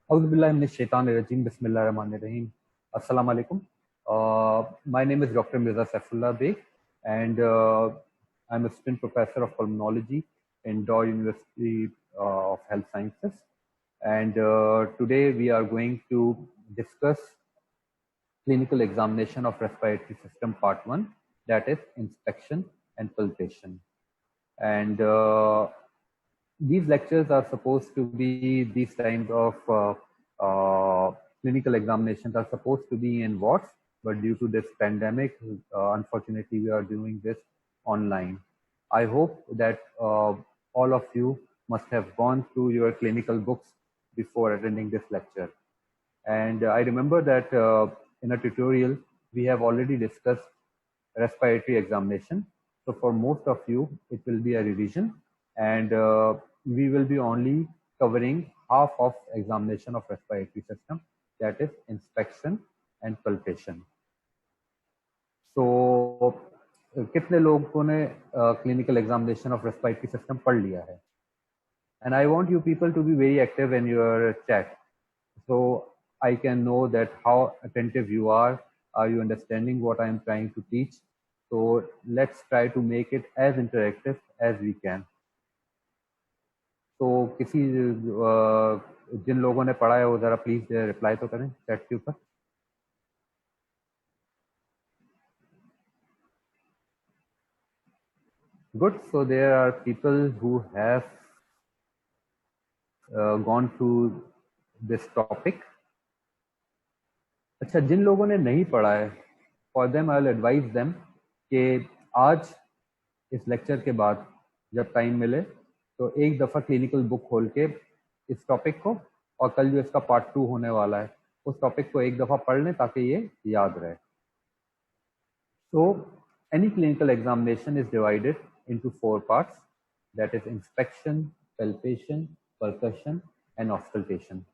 Auzubillahiminash-shaytanir-rajim. Bismillahir-rahmanir-rahim. Assalamu alaikum. My name is Dr. Mirza Saifullah Beg, and I'm a assistant professor of pulmonology in Dow University of Health Sciences. And today we are going to discuss clinical examination of respiratory system part 1, that is inspection and palpation. And these lectures are supposed to be, these kinds of clinical examinations are supposed to be in wards, but due to this pandemic, unfortunately, we are doing this online. I hope that all of you must have gone through your clinical books before attending this lecture. And I remember that in a tutorial, we have already discussed respiratory examination. So for most of you, it will be a revision, and we will be only covering half of examination of respiratory system, that is inspection and palpation. So कितने लोगों ने clinical examination of respiratory system पढ़ लिया है? And I want you people to be very active in your chat, so I can know that how attentive you are. Are you understanding what I am trying to teach? So let's try to make it as interactive as we can. तो किसी जिन लोगों ने पढ़ा है वो जरा please reply तो करें चैट के ऊपर. Good. So there are people who have gone through this topic. अच्छा, जिन लोगों ने नहीं पढ़ा है, for them I will advise them कि आज इस लेक्चर के बाद जब टाइम मिले तो एक दफ़ा क्लिनिकल बुक खोल के इस टॉपिक को, और कल जो इसका पार्ट 2 होने वाला है उस टॉपिक को एक दफ़ा पढ़ लें ताकि ये याद रहे. So any clinical examination is divided into 4 parts, that is inspection, palpation, percussion and auscultation.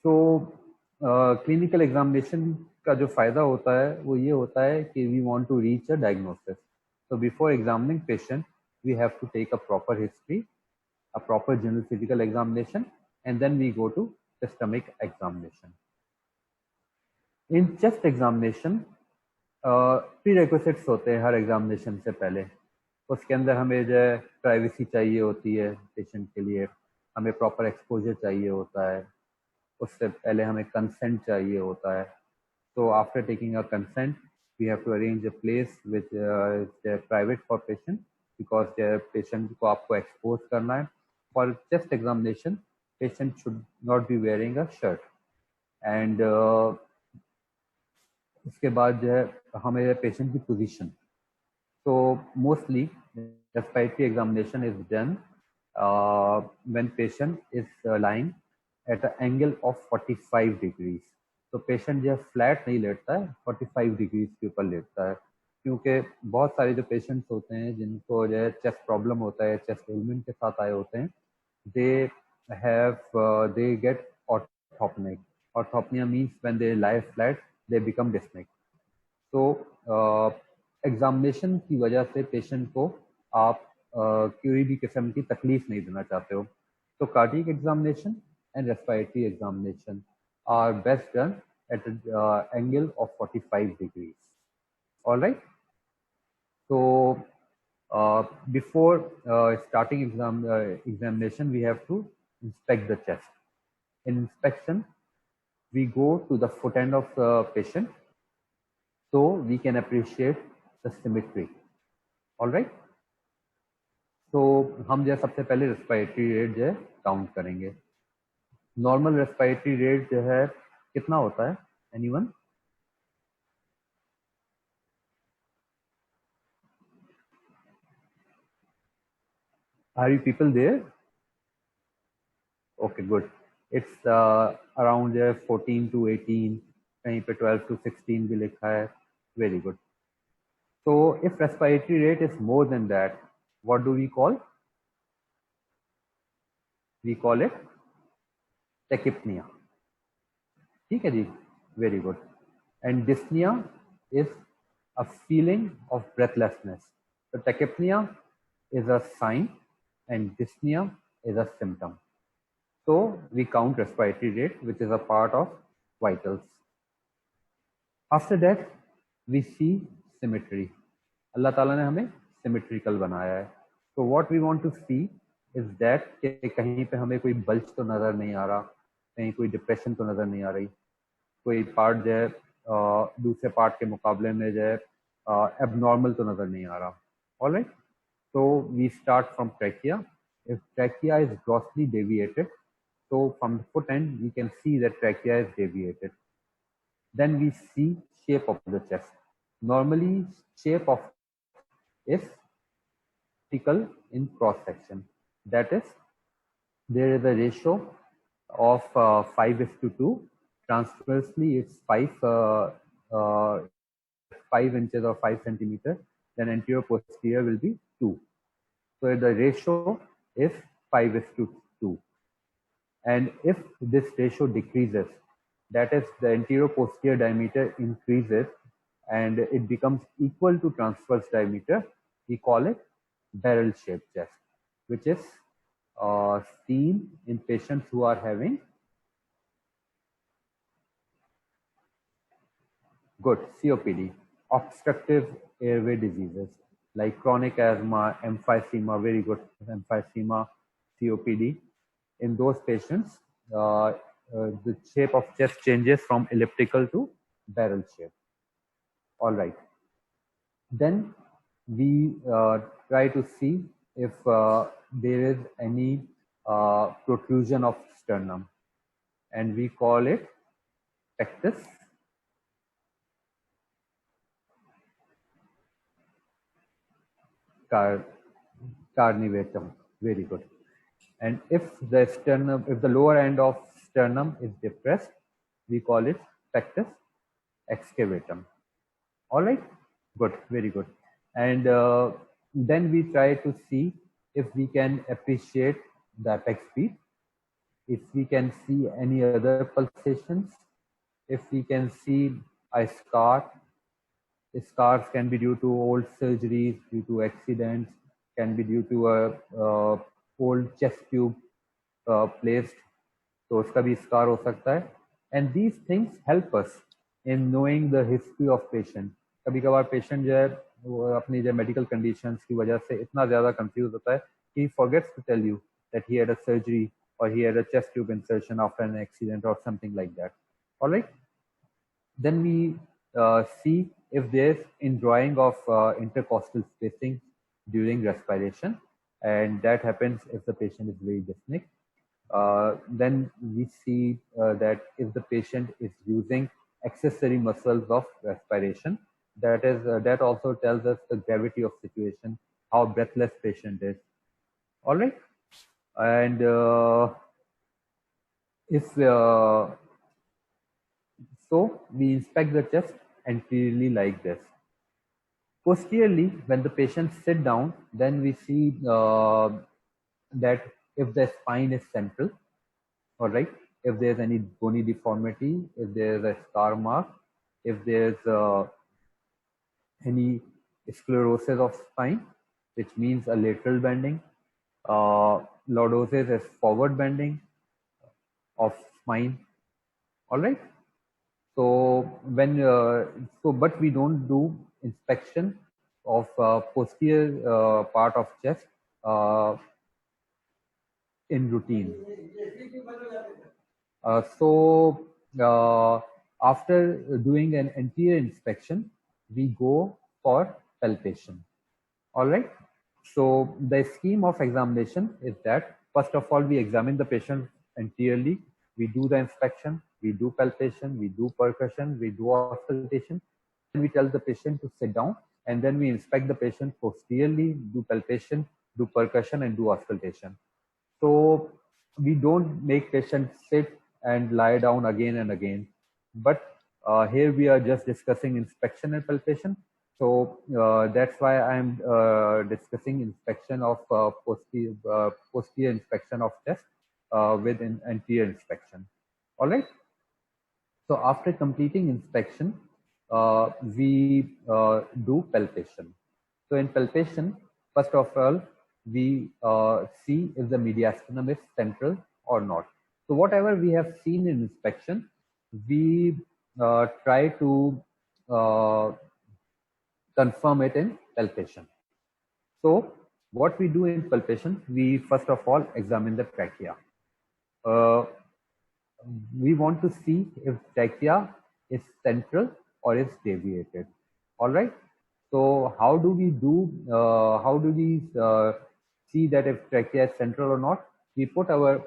So clinical examination का जो फायदा होता है वो ये होता है कि we want to reach a diagnosis. So before examining patient, we have to take a proper history, a proper general physical examination, and then we go to systemic examination. In chest examination, प्रीरेक्विजिट्स होते हैं हर examination से पहले. उसके अंदर हमें जो है privacy चाहिए होती है पेशेंट के लिए, हमें प्रॉपर एक्सपोजर चाहिए होता है, उससे पहले हमें कंसेंट चाहिए होता है. So after taking a consent, we have to arrange a place which is private for patient, because patient को आपको expose करना है. For chest examination, patient should not be wearing a shirt. And उसके बाद जो है हमें पेशेंट की position. So mostly respiratory examination is done when patient is lying at an angle of 45 degrees. तो पेशेंट जो है फ्लैट नहीं लेटता है, 45 डिग्रीज के ऊपर लेटता है, क्योंकि बहुत सारे जो पेशेंट्स होते हैं जिनको जो है चेस्ट प्रॉब्लम होता है, चेस्ट एलिमेंट के साथ आए होते हैं, they get orthopneic. Orthopnea means when they lie flat they become dyspneic. तो एग्जामिनेशन की वजह से पेशेंट को आप कोई भी किस्म की तकलीफ नहीं देना चाहते हो. तो cardiac examination and respiratory examination are best done at an angle of 45 degrees. All right. So before starting examination, we have to inspect the chest. In inspection, we go to the foot end of the patient so we can appreciate the symmetry. All right. So हम जो सबसे पहले respiratory rate जो है count करेंगे. Normal respiratory rate जो है कितना होता है? Anyone? Are you people there? Okay, good. It's around 14 to 18, कहीं पे 12 to 16 भी लिखा है. Very good. So if respiratory rate is more than that, what do we call? We call it tachypnea. ठीक है जी, very good. And dyspnea is a feeling of breathlessness. So tachypnea is a sign and dyspnea is a symptom. So we count respiratory rate, which is a part of vitals. After that, we see symmetry. Allah Taala ने हमें symmetrical बनाया है. So what we want to see is that कि कहीं पे हमें कोई bulge तो नजर नहीं आ रहा, कहीं कोई depression तो नजर नहीं आ रही, कोई part जो है दूसरे part के मुकाबले में जो है abnormal तो नजर नहीं आ रहा. All right. So we start from trachea. If trachea is grossly deviated, so from the foot end we can see that trachea is deviated. Then we see shape of the chest. Normally, shape of is vertical in cross section. That is, there is a ratio of 5:2. Transversely, it's 5 inches or 5 centimeters. Then anterior posterior will be 2. So the ratio is 5:2. And if this ratio decreases, that is the anterior posterior diameter increases and it becomes equal to transverse diameter, we call it barrel shaped chest, which is seen in patients who are having good COPD, obstructive airway diseases like chronic asthma, emphysema, very good emphysema, COPD. In those patients, the shape of chest changes from elliptical to barrel shape. All right. Then we try to see if there is any protrusion of sternum, and we call it pectus carnivatum. Very good. And if the sternum, if the lower end of sternum is depressed, we call it pectus excavatum. All right, good, very good. And then we try to see if we can appreciate the apex beat, if we can see any other pulsations, if we can see a scar. Scars can be due to old surgeries, due to accidents, can be due to a old chest tube placed, तो उसका भी scar हो सकता है. And these things help us in knowing the history of patient. कभी कभार patient जो है वो अपनी जो medical conditions की वजह से इतना ज़्यादा confused होता है, he forgets to tell you that he had a surgery or he had a chest tube insertion after an accident or something like that. All right. Then we see if there's indrawing of intercostal spacing during respiration, and that happens if the patient is very dyspneic. Then we see that if the patient is using accessory muscles of respiration, that is that also tells us the gravity of situation, how breathless patient is. All right. And if so we inspect the chest anteriorly like this. Posteriorly, when the patient sit down, then we see that if the spine is central, all right, if there's any bony deformity, if there's a scar mark, if there's any sclerosis of spine, which means a lateral bending, lordosis is forward bending of spine, all right. So when but we don't do inspection of posterior part of chest in routine. After doing an anterior inspection, we go for palpation. All right. So the scheme of examination is that first of all we examine the patient anteriorly. We do the inspection, we do palpation, we do percussion, we do auscultation. And we tell the patient to sit down, and then we inspect the patient posteriorly, do palpation, do percussion, and do auscultation. So we don't make patients sit and lie down again and again. But here we are just discussing inspection and palpation. So that's why I'm discussing inspection of posterior inspection of chest with an anterior inspection. All right. So after completing inspection, we do palpation. So in palpation, first of all, we see if the mediastinum is central or not. So whatever we have seen in inspection, we try to confirm it in palpation. So what we do in palpation, we first of all examine the trachea. We want to see if trachea is central or is deviated. All right. So how do we see that if trachea is central or not? We put our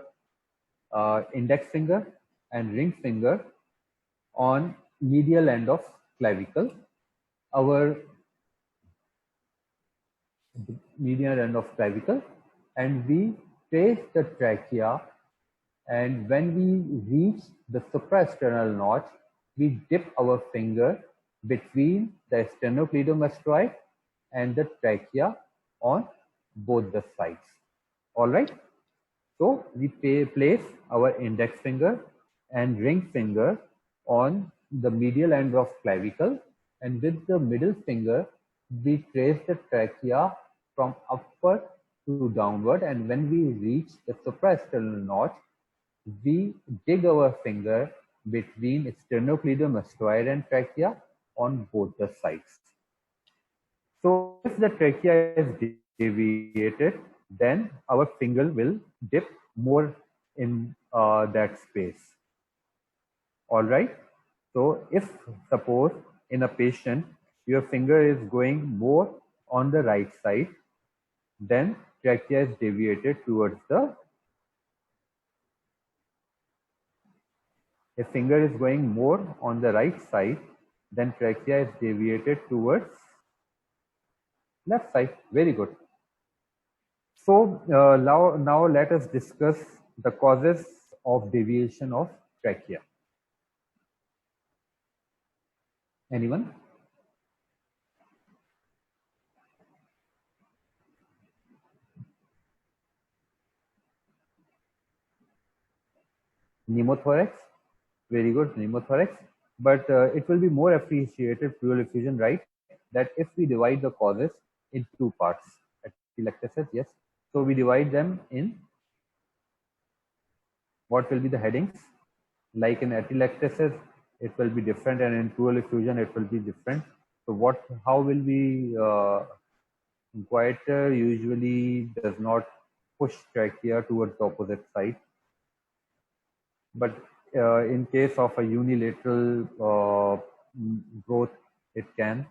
index finger and ring finger on medial end of clavicle, our medial end of clavicle, and we trace the trachea, and when we reach the supraesternal notch, we dip our finger between the sternocleidomastoid and the trachea on both the sides. All right. So we place our index finger and ring finger on the medial end of clavicle, and with the middle finger we trace the trachea from upward to downward, and when we reach the supraesternal notch, we dig our finger between sternocleidomastoid and trachea on both the sides. So if the trachea is deviated, then our finger will dip more in that space. All right. So if suppose in a patient, your finger is going more on the right side, then trachea is deviated towards the, if finger is going more on the right side, then trachea is deviated towards left side. Very good. So now let us discuss the causes of deviation of trachea. Anyone? Pneumothorax. Very good, pneumothorax. But it will be more appreciated, pleural effusion, right? That if we divide the causes in two parts, atelectasis, yes. So we divide them in, what will be the headings? Like in atelectasis, it will be different, and in pleural effusion, it will be different. So how will we, goiter usually does not push trachea towards the opposite side. But in case of a unilateral growth, it can.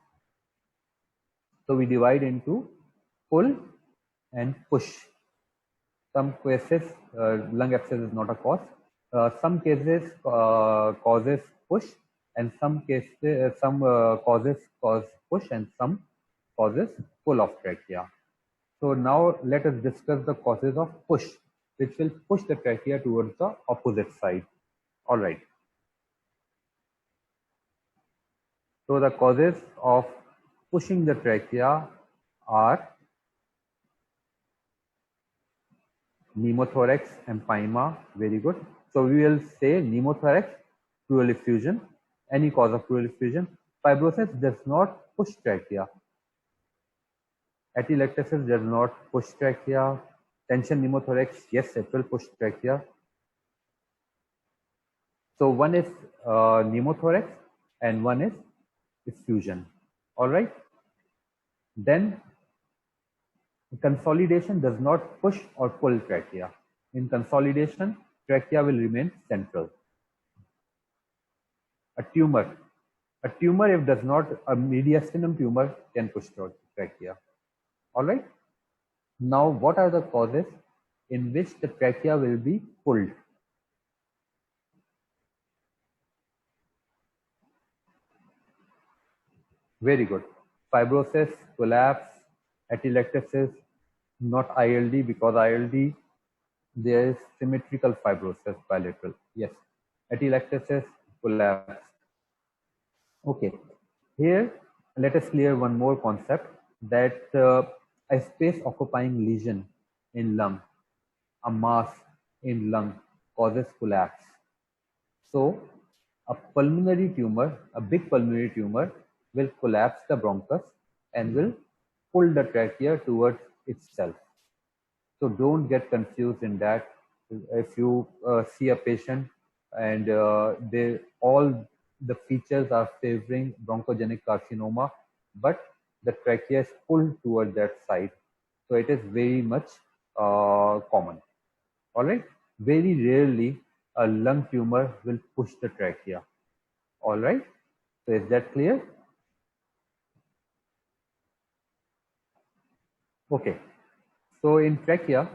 So we divide into pull and push. Some cases, lung abscess is not a cause. Some cases causes push, and some cases, causes cause push, and some causes pull of trachea. So now let us discuss the causes of push, which will push the trachea towards the opposite side. All right. So the causes of pushing the trachea are pneumothorax, empyema. Very good. So we will say pneumothorax, pleural effusion, any cause of pleural effusion. Fibrosis does not push trachea. Atelectasis does not push trachea. Tension pneumothorax, yes, it will push trachea. So one is pneumothorax and one is effusion. All right. Then consolidation does not push or pull trachea. In consolidation, trachea will remain central. A tumor if does not, a mediastinum tumor can push trachea. All right. Now, what are the causes in which the trachea will be pulled? Very good. Fibrosis, collapse, atelectasis, not ILD, because ILD, there is symmetrical fibrosis bilateral. Yes. Atelectasis, collapse. Okay. Here, let us clear one more concept, that a space occupying lesion in lung, a mass in lung, causes collapse. So a pulmonary tumor, a big pulmonary tumor, will collapse the bronchus and will pull the trachea towards itself. So don't get confused in that. if you see a patient and they all the features are favoring bronchogenic carcinoma, but the trachea is pulled toward that side. So it is very much common. All right. Very rarely a lung tumor will push the trachea. All right. So is that clear? Okay. So in trachea,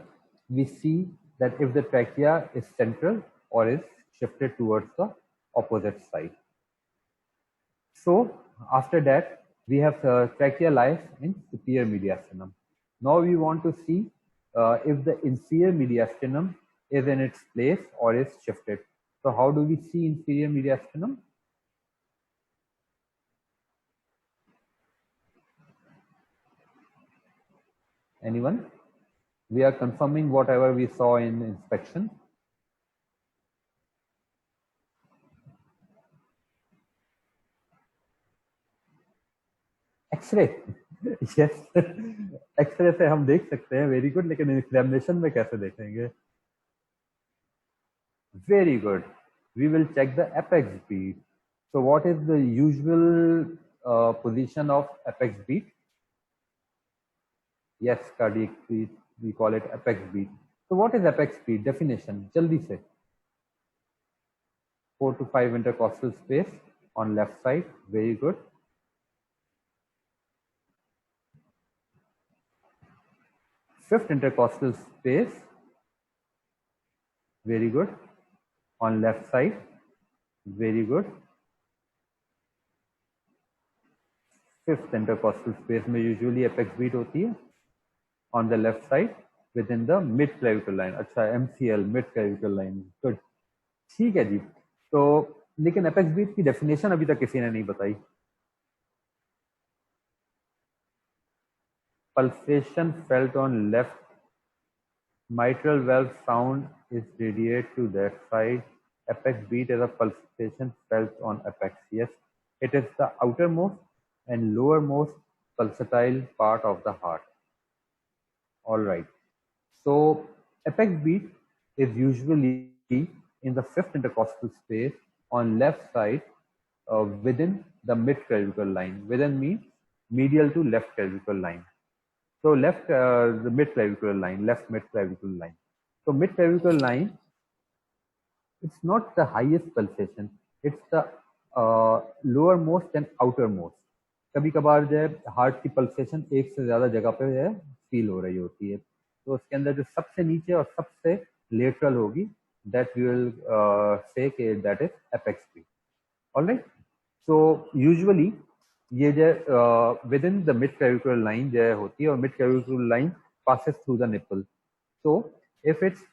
we see that if the trachea is central or is shifted towards the opposite side. So after that, we have trachea lies in superior mediastinum. Now we want to see if the inferior mediastinum is in its place or is shifted. So how do we see inferior mediastinum? Anyone? We are confirming whatever we saw in inspection. X-ray yes X-ray से हम देख सकते हैं very good लेकिन examination में कैसे देखेंगे very good we will check the apex beat so what is the usual position of apex beat yes cardiac beat we call it apex beat so what is apex beat definition jaldi se 4 to 5 intercostal space on left side very good fifth intercostal space very good on left side very good fifth intercostal space में usually apex beat होती है on the left side within the mid clavicle line अच्छा MCL mid clavicle line good ठीक है जी तो लेकिन apex beat की definition अभी तक किसी ने नहीं बताई pulsation felt on left mitral valve sound is radiate to that side apex beat is a pulsation felt on apex yes it is the outermost and lowermost pulsatile part of the heart. All right. So apex beat is usually in the fifth intercostal space on left side within the mid-clavicle line. Within means medial to left clavicle line. So left the mid-clavicle line, left mid-clavicle line. So mid-clavicle line, it's not the highest pulsation. It's the lowermost and outermost. कभी कभार जो है heart की pulsation एक से ज्यादा जगह पे जो है फील हो रही होती है तो उसके अंदर जो सबसे नीचे और सबसे लेटरल होगी दैट वी विल से कि that is apex beat alright so usually ये जो within the mid clavicular line जो होती है और mid clavicular line passes through the nipple so if it's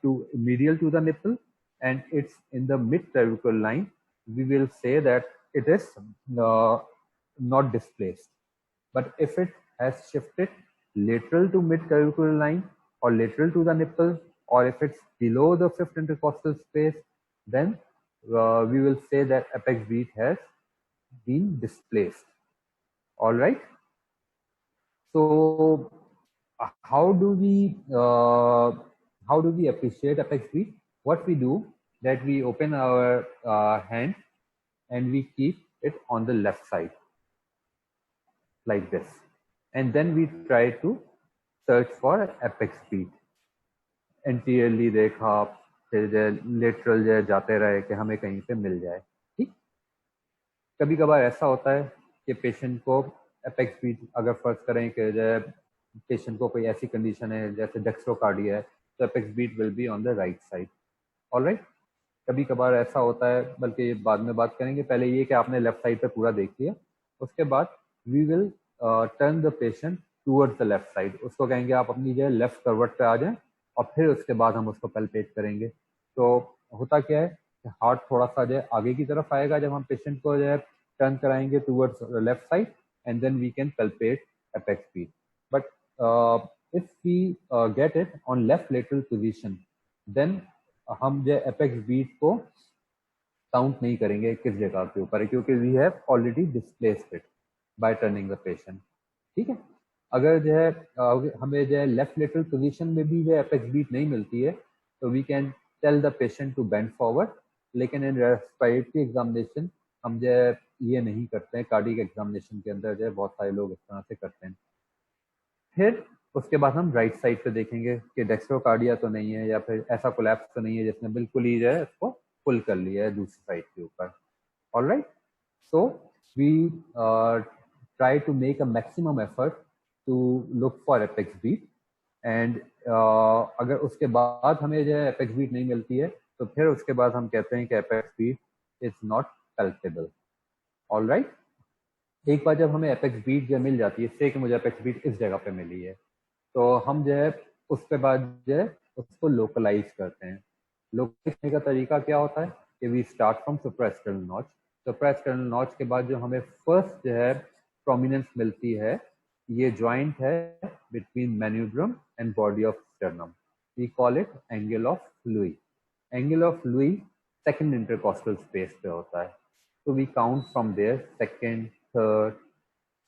too medial to the nipple and it's in the mid clavicular line we will say that it is not displaced. But if it has shifted lateral to mid clavicular line or lateral to the nipple, or if it's below the fifth intercostal space, then we will say that apex beat has been displaced. All right. So how do we appreciate apex beat? What we do that we open our hand and we keep it on the left side. Like this and then we try to search for apex beat anteriorly देखा फिर lateral जो जाते रहे कि हमें कहीं पे मिल जाए ठीक कभी कभार ऐसा होता है कि पेशेंट को apex beat अगर फर्ज करें कि पेशेंट को कोई ऐसी कंडीशन है जैसे डेक्स्ट्रोकार्डिया है तो apex beat will be on the right side alright कभी कभार ऐसा होता है बल्कि बाद में बात करेंगे पहले ये कि आपने लेफ्ट साइड पे पूरा देख लिया उसके बाद we will turn the patient towards the left side उसको कहेंगे आप अपनी जो है लेफ्ट करवट पे आ जाएं और फिर उसके बाद हम उसको पैल्पेट करेंगे तो होता क्या है कि हार्ट थोड़ा सा जो है आगे की तरफ आएगा जब हम पेशेंट को जो है टर्न कराएंगे towards left side and then we can palpate apex beat but if we get it on left lateral position then हम जो apex beat को काउंट नहीं करेंगे किस जगह के ऊपर है क्योंकि we have already displaced it by turning the patient ठीक है अगर जो है हमें जो है लेफ्ट लेटरल पोजीशन में भी जो एपेक्स बीट नहीं मिलती है तो we can tell the patient to bend forward, लेकिन इन रेस्पिरेटरी एग्जामिनेशन हम जो है ये नहीं करते हैं। कार्डियक एग्जामिनेशन के अंदर जो है बहुत सारे लोग इस तरह से करते हैं। फिर उसके बाद हम राइट साइड पे देखेंगे कि डेक्स्ट्रोकार्डिया तो नहीं है या फिर ऐसा कोलैप्स तो नहीं है जिसने बिल्कुल ही जो है उसको पुल कर लिया है दूसरी साइड के ऊपर। Alright, so we try to make a maximum effort to look for apex beat, and अगर उसके बाद हमें जो है apex beat नहीं मिलती है तो फिर उसके बाद हम कहते हैं कि apex beat is not palpable. Alright, एक बार जब हमें apex beat जो मिल जाती है, इससे कि मुझे apex beat इस जगह पे मिली है, तो हम जो है उसके बाद जो है उसको लोकलाइज करते हैं। लोकलाइज करने का तरीका क्या होता है कि we start from suprasternal notch. Suprasternal notch के बाद जो हमें फर्स्ट जो है प्रोमिनेंस मिलती है, ये जॉइंट है between manubrium and body of sternum. We call it angle of Louis. Angle of Louis second intercostal space पे होता है। तो we count from there, second, third,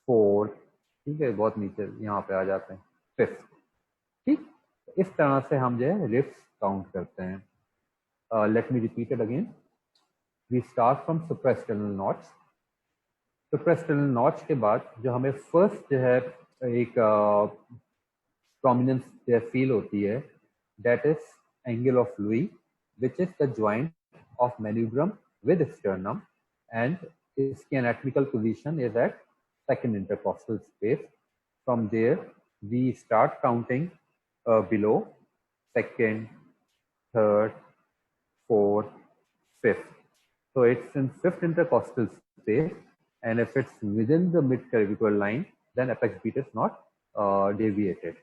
fourth, ठीक है, बहुत नीचे यहाँ पे आ जाते हैं, फिफ्थ। ठीक, इस तरह से हम जो है रिप्स काउंट करते हैं। Let me repeat it again. We start from suprasternal notch. Suprasternal notch के बाद जो हमें फर्स्ट जो है एक प्रोमिनेंस जो फील होती है, that is angle of Louis, which is the joint of manubrium with sternum, and इसकी anatomical position is at second intercostal space. From there, we start counting below, second, third, fourth, fifth. So it's in fifth intercostal space, and if it's within the mid-clavicular line, then apex beat is not deviated.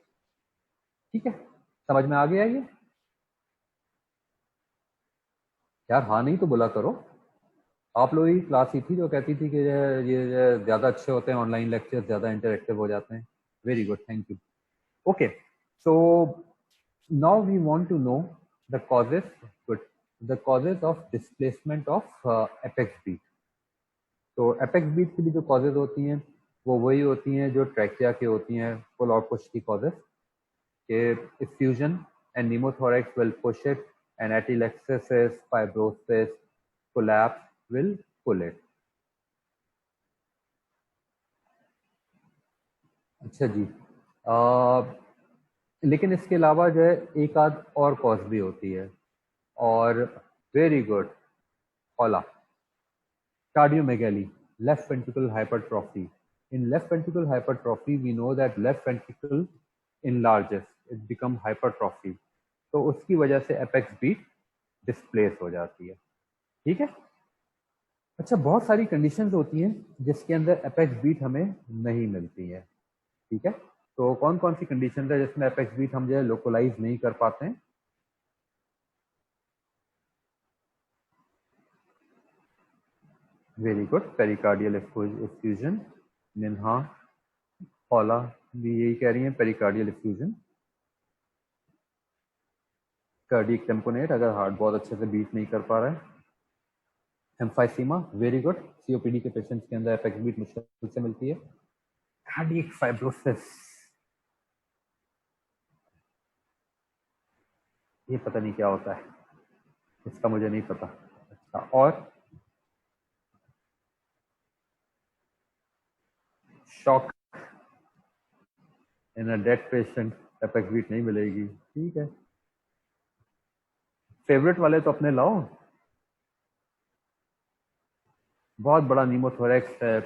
ठीक है, समझ में आ गया ये? यार हाँ नहीं तो बोला करो। आप लोगों की क्लास ही थी जो कहती थी कि ये ज़्यादा अच्छे होते हैं ऑनलाइन लेक्चर, ज़्यादा इंटरेक्टिव हो जाते हैं। Very good, thank you. Okay, so now we want to know the causes, the causes of displacement of apex beat. तो एपेक्स बीट की भी जो कॉजेज होती हैं वो वही होती हैं जो ट्रैकिया की होती हैं, पुल और पुश की कॉजेज, के effusion and pneumothorax will push it, and atelectasis, fibrosis, collapse will pull it. अच्छा जी, लेकिन इसके अलावा जो है एक आध और कॉज भी होती है, और very good Ola, cardiomegaly, left ventricular hypertrophy. In left ventricular hypertrophy, we know that left ventricle enlarges, it becomes hypertrophy. तो उसकी वजह से एपेक्स बीट डिस्प्लेस हो जाती है। ठीक है, अच्छा, बहुत सारी कंडीशंस होती हैं जिसके अंदर एपेक्स बीट हमें नहीं मिलती है। ठीक है, तो कौन कौन सी कंडीशन है जिसमें एपेक्स बीट हम जो है लोकलाइज नहीं कर पाते हैं? Very good, pericardial effusion, Ninha, Paula भी यही कह रही है, पेरिकार्डियल एफ्यूजन। कार्डियक टेम्पोनेट, अगर हार्ट बहुत अच्छे से बीट नहीं कर पा रहा है। एम्फाइसीमा, वेरी गुड, सीओपीडी के पेशेंट्स के अंदर एपेक्स बीट मुश्किल से मिलती है। कार्डियक फाइब्रोसिस, ये पता नहीं क्या होता है, इसका मुझे नहीं पता। अच्छा, और shock in a dead patient, apex beat नहीं मिलेगी। ठीक है, फेवरेट वाले तो अपने लाओ। बहुत बड़ा नीमोथोरेक्स है,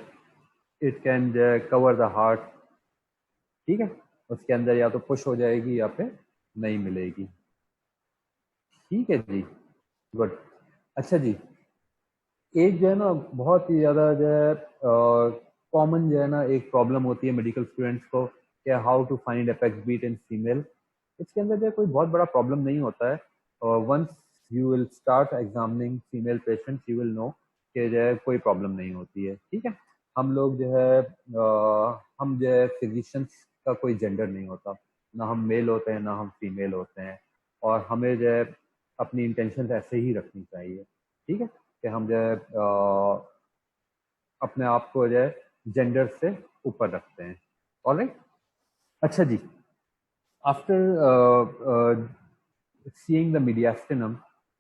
it can cover the heart. ठीक है, उसके अंदर या तो पुश हो जाएगी या फिर नहीं मिलेगी। ठीक है जी, गुड। अच्छा जी, एक जो है ना बहुत ही ज़्यादा जो है कॉमन जो है ना एक प्रॉब्लम होती है मेडिकल स्टूडेंट्स को, कि how to find apex beat in female. इसके अंदर जो कोई बहुत बड़ा प्रॉब्लम नहीं होता है। Once you will start examining female patients, you will know कि जो है कोई प्रॉब्लम नहीं होती है। ठीक है, हम लोग जो है हम जो है फिजिशियंस का कोई जेंडर नहीं होता, ना हम मेल होते हैं ना हम फीमेल होते हैं, और हमें जो है अपनी इंटेंशन ऐसे ही रखनी चाहिए। ठीक है, कि हम जो है अपने आप को जो है जेंडर से ऊपर रखते हैं। ऑलराइट, अच्छा जी, आफ्टर सीइंग द मीडियास्टिनम,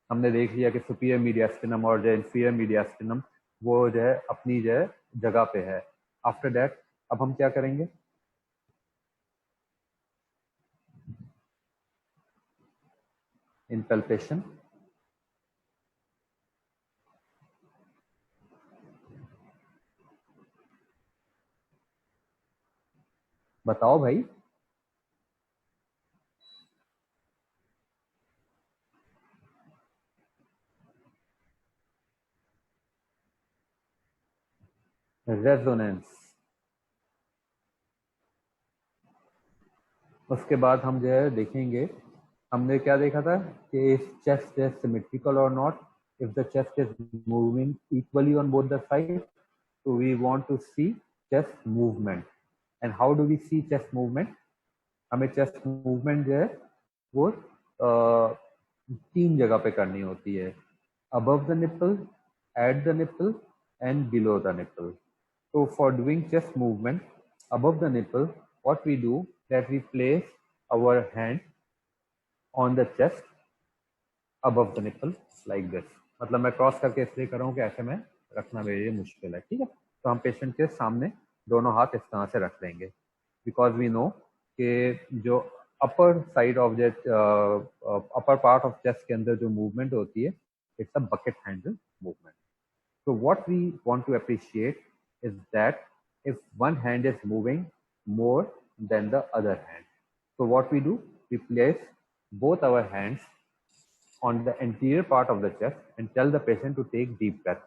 हमने देख लिया कि सुपीरियर मीडियास्टिनम और जो इंफीरियर मीडियास्टिनम वो जो है अपनी जो है जगह पे है। आफ्टर दैट अब हम क्या करेंगे, इन पल्पेशन बताओ भाई। रेजोनेंस, उसके बाद हम जो है देखेंगे, हमने क्या देखा था कि इफ चेस्ट इज सिमेट्रिकल और not, if the chest is moving equally on both the side, so we want to see chest movement. And how do we see chest movement? हमें chest movement जो है वो तीन जगह पे करनी होती है, above the nipple, at the nipple and below the nipple. So for doing chest movement above the nipple, what we do that we place our hand on the chest above the nipple like this. मतलब मैं cross करके इसलिए कर रहा हूँ कि ऐसे में रखना मेरे लिए मुश्किल है, ठीक है। तो हम पेशेंट के सामने दोनों हाथ इस तरह से रख देंगे, बिकॉज वी नो कि जो upper side of the upper part of chest के अंदर जो मूवमेंट होती है, it's a bucket handle movement. So what we want to appreciate is that if one hand is moving more than the other hand, so what we do, we place both our hands on the anterior part of the chest and tell the patient to take deep breath.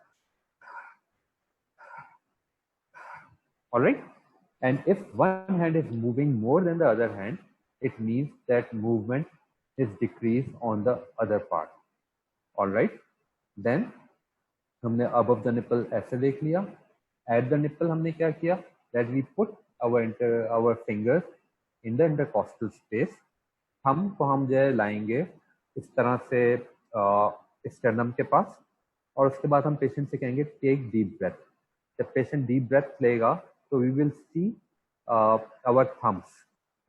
All right. And if one hand is moving more than the other hand, it means that movement is decreased on the other part. All right. Then हमने above the nipple ऐसे देख लिया. At the nipple हमने क्या किया, that we put our fingers in the intercostal space. हम को हम जो है लाएंगे इस तरह से स्टर्नम के पास, और उसके बाद हम पेशेंट से कहेंगे टेक डीप ब्रेथ. जब पेशेंट डीप ब्रेथ लेगा तो we will see our thumbs,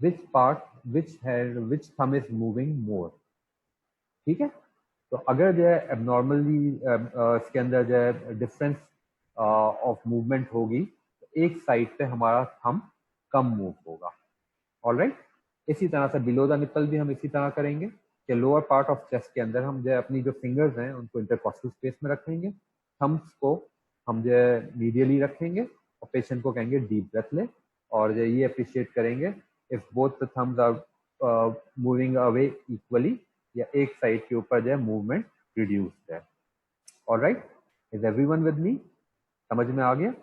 which thumb is moving more. ठीक है. तो अगर जो है एबनॉर्मली इसके अंदर जो है डिफरेंस ऑफ मूवमेंट होगी, तो एक साइड पे हमारा थंब कम मूव होगा. ऑलराइट. इसी तरह से बिलो द निपल भी हम इसी तरह करेंगे कि लोअर पार्ट ऑफ चेस्ट के अंदर हम जो है अपनी जो फिंगर्स हैं उनको इंटरकॉस्टल स्पेस में रखेंगे, थम्स को हम जो है मीडियली रखेंगे और पेशेंट को कहेंगे डीप ब्रेथ ले, और जो ये अप्रिशिएट करेंगे if both the thumbs are moving away equally, या एक साइड के ऊपर जो है मूवमेंट रिड्यूस्ड है. Alright. Is everyone with me? समझ में आ गया?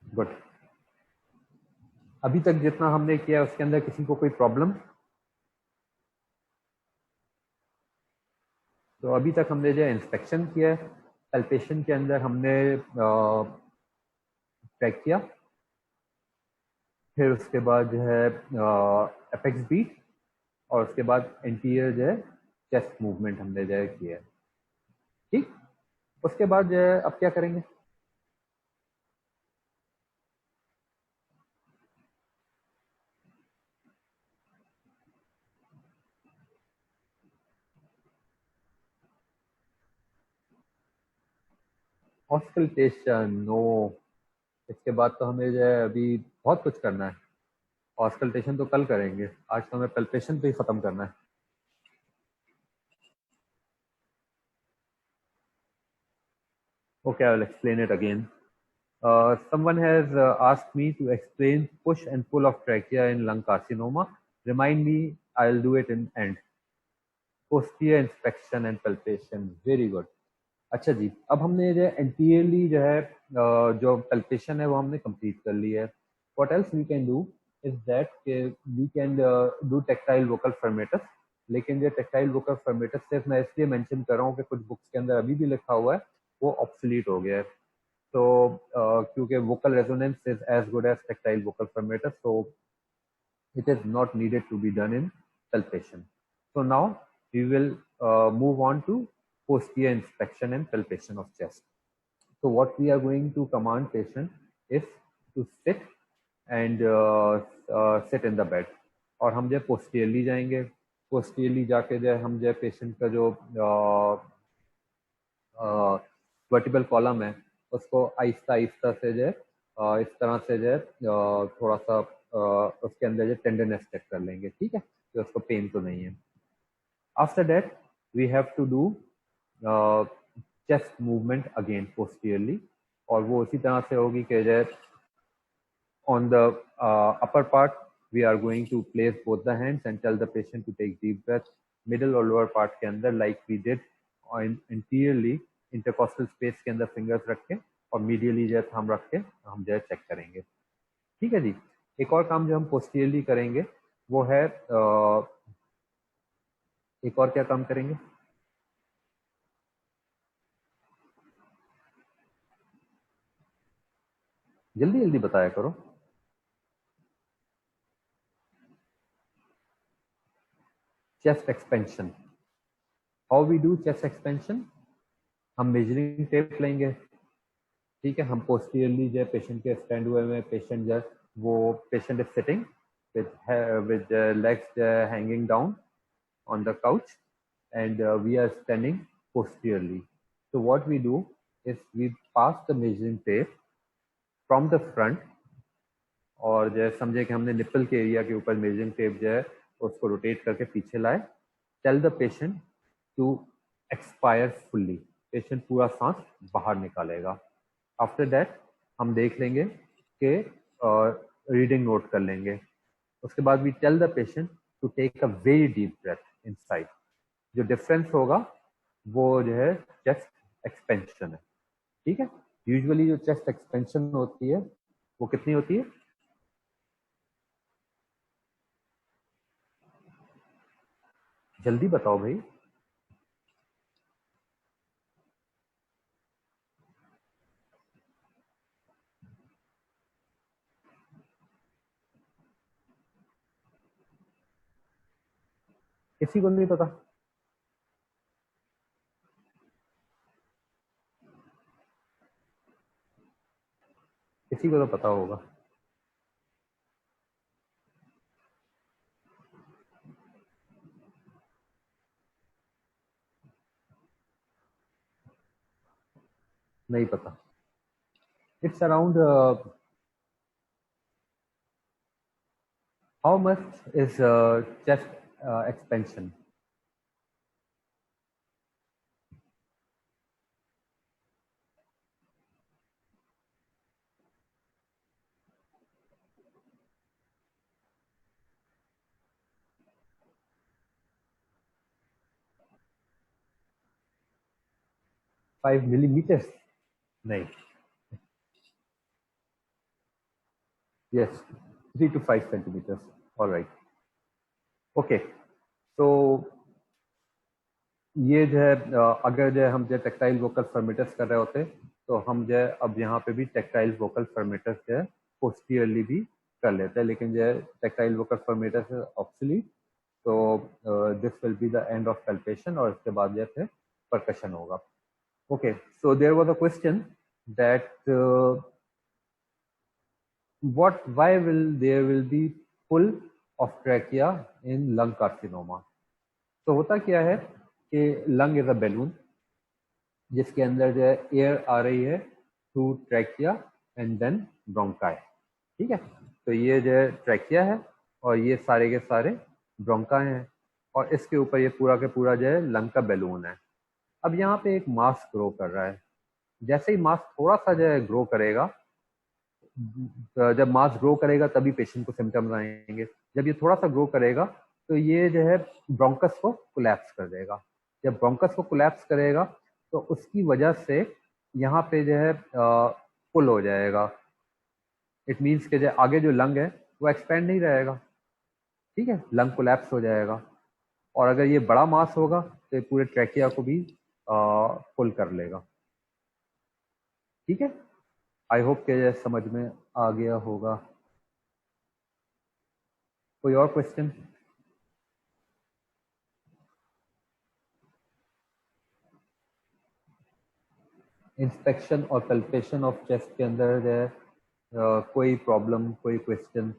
गुड. अभी तक जितना हमने किया उसके अंदर किसी को कोई प्रॉब्लम? तो अभी तक हमने जो है इंस्पेक्शन किया है, पल्पेशन के अंदर हमने ट्रैक किया, फिर उसके बाद जो है एपेक्स बीट, और उसके बाद एंटीरियर जो है चेस्ट मूवमेंट हमने जो है किया है. ठीक. उसके बाद जो है अब क्या करेंगे? Auscultation no. इसके बाद तो हमें जो है अभी बहुत कुछ करना है. ऑस्कल्टेशन तो कल करेंगे, आज तो हमें पल्पेशन पे ही खत्म करना है. Okay, I will explain it again. Someone has asked me to explain push and pull of trachea in lung carcinoma. Remind me, I'll do it in end. Posterior inspection and palpation. Very good. अच्छा जी, अब हमने जो anteriorly जो है जो palpation है वो हमने कंप्लीट कर ली है. What else we can do is that we can do tactile vocal fremitus. लेकिन जो टेक्टाइल वोकल फर्मेटस सिर्फ मैं इसलिए मेंशन कर रहा हूँ कि कुछ बुक्स के अंदर अभी भी लिखा हुआ है वो ऑब्सोलीट हो गया है. तो क्योंकि vocal resonance is as good as tactile vocal fremitus, so it is not needed to be done in palpation. So now we will move on to posterior inspection and palpation of chest. So what we are going to command patient is to sit and sit in the bed. और हम जो posteriorly जाएंगे, posteriorly जाके जो हम जो patient का जो वर्टिबल कॉलम है उसको आहिस्ता आहिस्ता से जो इस तरह से जो थोड़ा सा उसके अंदर जो टेंडरनेस चेक कर लेंगे, ठीक है, कि उसको पेन तो नहीं है। After that we have to do chest movement again posteriorly, और वो उसी तरह से होगी कि जो on the upper part we are going to place both the hands and tell the patient to take deep breath. Middle और lower part के अंदर like we did anteriorly intercostal space के अंदर fingers रख के और medially जो thumb रख के हम जो चेक करेंगे, ठीक है जी। एक और काम जो हम posteriorly करेंगे वो है एक और क्या काम करेंगे, जल्दी जल्दी बताया करो। Chest expansion. How we do chest expansion, हम मेजरिंग टेप लेंगे, ठीक है, हम पोस्टीरियरली जो पेशेंट के स्टैंड हुए में पेशेंट जो वो patient is sitting with legs hanging down on the couch and we are standing posteriorly. So what we do is we pass the measuring tape from the front, और जो समझे कि हमने निप्पल के एरिया के ऊपर मेजरिंग टेप जो है उसको रोटेट करके पीछे लाए। Tell the patient to expire fully, patient पूरा सांस बाहर निकालेगा। आफ्टर दैट हम देख लेंगे कि रीडिंग नोट कर लेंगे। उसके बाद we tell the patient to take a very deep breath inside. जो डिफरेंस होगा वो जो है चेस्ट एक्सपेंशन है, ठीक है। यूजुअली जो चेस्ट एक्सपेंशन होती है वो कितनी होती है, जल्दी बताओ भाई। किसी को नहीं पता? किसी को तो पता होगा। नहीं पता। It's around how much is chest expansion? 5 millimeters? नहीं। Yes, 3 to 5 centimeters। All right, okay. तो ये जो है अगर जो है हम जो टेक्टाइल वोकल फर्मेटर्स कर रहे होते तो हम जो है अब यहाँ पे भी टेक्टाइल वोकल फर्मेटर्स जो है पोस्टीरियरली भी कर लेते हैं, लेकिन जो है टेक्टाइल वोकल फर्मेटर्स ऑब्सोलीट, तो this will be the end of palpation और इसके बाद जैसे परकशन होगा। Okay, so there was a question that what why will there will be pull of trachea in lung carcinoma? तो होता क्या है कि लंग इज अ बैलून जिसके अंदर जो है एयर आ रही है through trachea and then bronchi, ठीक है। तो ये जो है ट्रैकिया है और ये सारे के सारे ब्रोंकाई हैं और इसके ऊपर ये पूरा के पूरा जो है लंग का बैलून है। अब यहाँ पे एक मास ग्रो कर रहा है। जैसे ही मास थोड़ा सा जो है ग्रो करेगा, जब मास ग्रो करेगा तभी पेशेंट को सिम्टम्स आएंगे। जब ये थोड़ा सा ग्रो करेगा तो ये जो है ब्रोंकस को कोलैप्स कर देगा। जब ब्रोंकस को कोलैप्स करेगा तो उसकी वजह से यहाँ पे जो है पुल हो जाएगा। इट मीन्स के जो आगे जो लंग है वो एक्सपेंड नहीं रहेगा, ठीक है, लंग कोलैप्स हो जाएगा। और अगर ये बड़ा मास होगा तो ये पूरे ट्रैकिया को भी पुल कर लेगा, ठीक है। आई होप के समझ में आ गया होगा। कोई और क्वेश्चन? इंस्पेक्शन और पल्पेशन ऑफ चेस्ट के अंदर जो है कोई प्रॉब्लम, कोई question?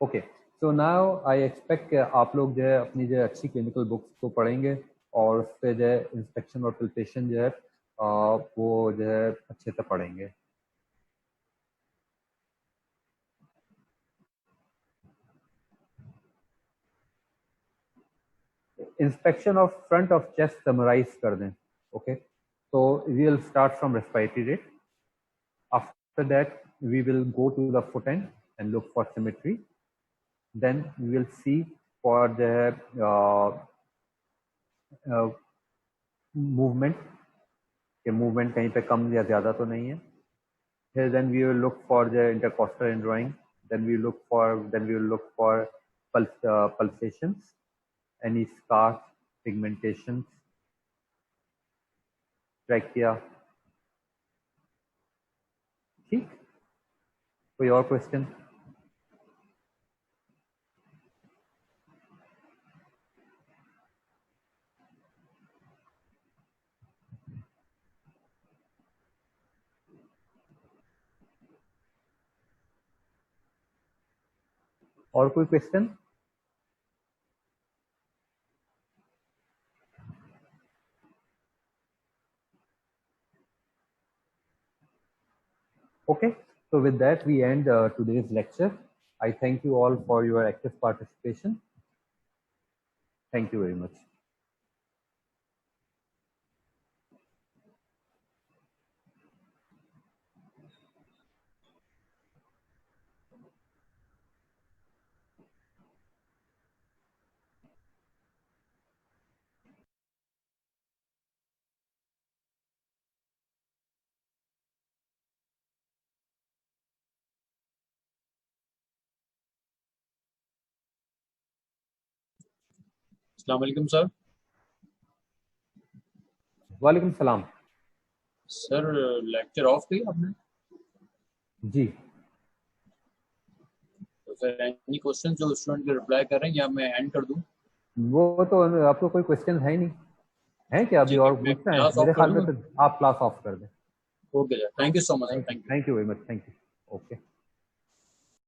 Okay, so now I expect कि आप लोग जो है अपनी जो है अच्छी क्लिनिकल बुक्स को पढ़ेंगे और उस पर जो है इंस्पेक्शन और प्रिपरेशन जो है वो जो है अच्छे से पढ़ेंगे। Inspection of front of chest summarise कर दें। Okay, so we will start from respiratory rate. After that, we will go to the foot end and look for symmetry. Then we will see for the movement, कि movement कहीं पे कम या ज़्यादा तो नहीं है। Here then we will look for the intercostal indrawing. Then we will look for pulsations, any scars, pigmentations, trachea. ठीक, कोई और क्वेश्चन? और कोई question? Okay, so with that we end today's lecture. I thank you all for your active participation. Thank you very much. अस्सलाम वालेकुम sir. वालेकुम सलाम। Sir lecture of की आपने? जी। तो फिर एनी क्वेश्चन जो स्टूडेंट के रिप्लाई कर रहे हैं या मैं एंड कर दूं? वो तो आपको कोई क्वेश्चन है ही नहीं, है क्या अभी? ठीक है, और मैं पूछना है? क्लास ऑफ मेरे कर ख्याल में दूं? तो आप क्लास ऑफ कर दें। Okay sir, thank you so much sir, thank you. Thank you very much, thank you. Okay.